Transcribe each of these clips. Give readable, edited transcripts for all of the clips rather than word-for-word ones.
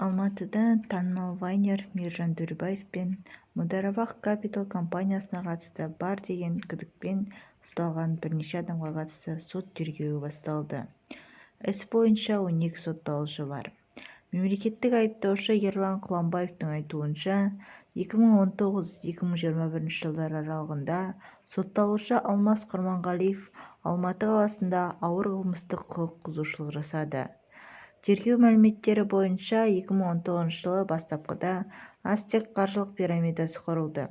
Алматыда танымал вайнер мейіржан төребаев пен Мударабах Капитал компаниясына қатысты бар деген күдікпен ұсталған бірнеше адамға қатысты сот тергеуі басталды. Іс бойынша 12 сотталушы бар. Мемлекеттік айыптаушы Ерлан Құланбаевтың айтуынша, 2019-2021 жылдар аралығында сотталушы Алмас Құрманғалиев Алматы қаласында ауыр қылмыстық құқық бұзушылық жасады. Тергеу мәліметтері бойынша 2019 жылы бастапқыда Астек қаржылық пирамидасы құрылды.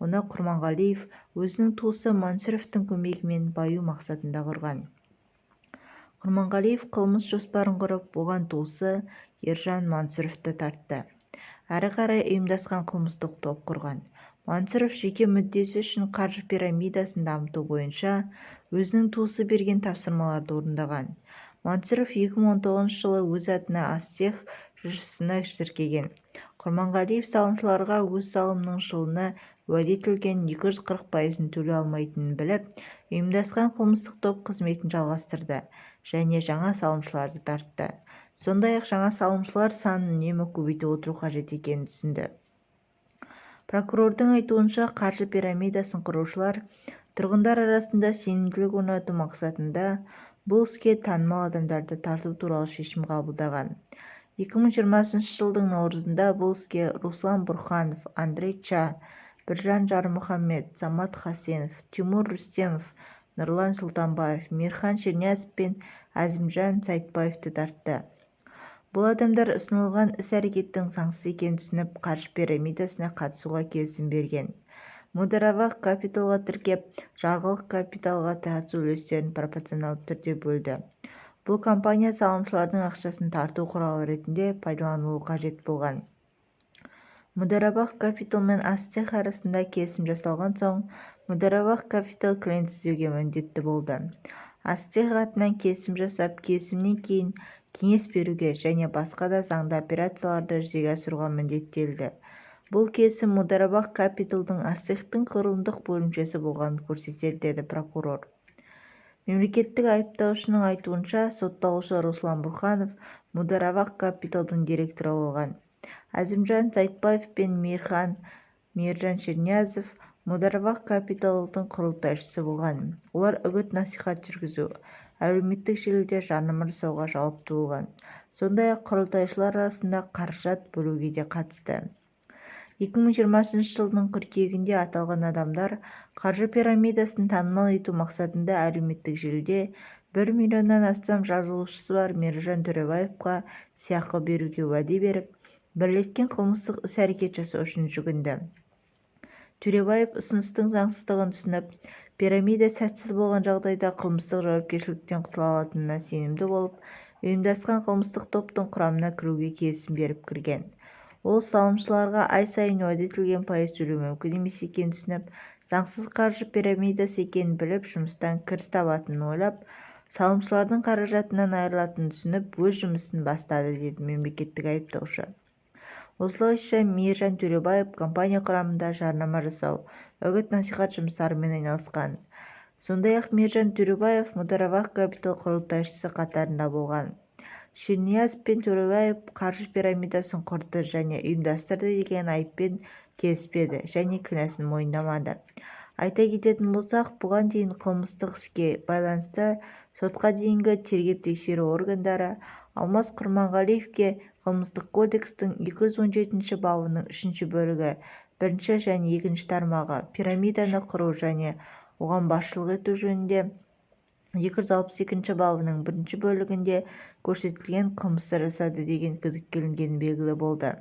Оны Құрманғалиев өзінің туысы Мансұровтың көмегімен баю мақсатында құрған. Құрманғалиев қылмыс жоспарын құрып, оған туысы Ержан Мансұровты тартты. Әрі қарай ұйымдасқан қылмыстық топ құрған. Мансұров жеке мүддесі үшін қаржы пирамидасын дамыту бойынша өзінің туысы берген тапсырмаларды орындаған. Мансұров 2019 жылы өз атына Астек жшс-ны тіркеген. Құрманғалиев салымшыларға өз салымның жылына уәде етілген 240%-ын төлей алмайтынын біліп, ұйымдасқан қылмыстық топ қызметін жалғастырды және жаңа салымшыларды тартты. Сондай-ақ жаңа салымшылар санын үнемі көбейтіп отыру қажет екенін түсінді. Прокурордың айтуынша, қаржы пирамидасын құрушылар тұрғындар арасында сенімділік орнату мақсатында бұл іске танымал адамдарды тарту туралы шешім қабылдаған. 2020 жылдың наурызында бұл іске Руслан Бұрханов, Андрей Ча, Біржан Жармұхаммед, Самат Хасенов, Тимур Рүстемов, Нұрлан Сұлтанбаев, Мирхан Шерниязов пен Әзімжан Сайтбаевты тартты. Бұл адамдар ұсынылған іс-әрекеттің заңсыз екенін түсініп, қаржы пирамидасына қатысуға келісім берген. Мударабах Капиталға тіркеп, жарғылық капиталға қатысу үлестерін пропорционалды түрде бөлді. Бұл компания салымшылардың ақшасын тарту құралы ретінде пайдаланылуы қажет болған. Мударабах Капитал мен Астек арасында келісім жасалған соң, Мударабах Капитал клиент іздеуге міндетті болды. Астек атынан келісім жасап, келісімнен кейін кеңес беруге және басқа да заңды операцияларды жүзеге асыруға міндеттелді. Бұл келісім Мударабах Капиталдың Астектің құрылымдық бөлімшесі болғанын көрсетеді, деді прокурор. Мемлекеттік айыптаушының айтуынша, сотталушы Руслан Бұрханов Мударабах Капиталдың директоры болған. Әзімжан Сайтбаев пен Мейіржан Шерниязов Мударабах Капиталдың құрылтайшысы болған. Олар үгіт-насихат жүргізу, әлеуметтік желіде жарнама жасауға жауапты болған. Сондай-ақ құрылтайшылар арасында қаражат бөлуге де қатысты. 2020 жылдың қыркүйегінде аталған адамдар қаржы пирамидасын танымал ету мақсатында әлеуметтік желіде 1 миллионнан астам жазылушысы бар Мейіржан Төребаевқа сыйақы беруге уәде беріп, бірлескен қылмыстық іс-әрекет жасау үшін жүгінді. Төребаев ұсыныстың заңсыздығын түсініп, пирамида сәтсіз болған жағдайда қылмыстық жауапкершіліктен құтыла алатынына сенімді болып, ұйымдасқан қылмыстық топтың құрамына кіруге келісім беріп кірген. Ол салымшыларға ай сайын уәде етілген пайыз төлеу мүмкін емес екенін түсініп, заңсыз қаржы пирамидасы екенін біліп, жұмыстан кіріс табатынын ойлап, салымшылардың қаражатынан айырылатынын түсініп, өз жұмысын бастады, деді мемлекеттік айыптаушы. Осылайша Мейіржан Төребаев компания құрамында жарнама жасау, үгіт-насихат жұмыстарымен айналысқан. Сондай-ақ Мейіржан Төребаев Мударабах Капитал құрылтайшысы қатарында болған. Шерниязов пен Төребаев қаржы пирамидасын құрды және ұйымдастырды деген айыппен келіспеді және кінәсін мойындамады. Айта кететін болсақ, бұған дейін қылмыстық іске байланысты сотқа дейінгі тергеп-тексеру органдары Алмас Құрманғалиевке қылмыстық кодекстің 217 бабының 3 бөлігі 1 және 2 тармағы пирамиданы құру және оған басшылық ету жөнінде 262 бабының 1 бөлігінде көрсетілген қылмысты жасады деген күдікке ілінгені белгілі болды.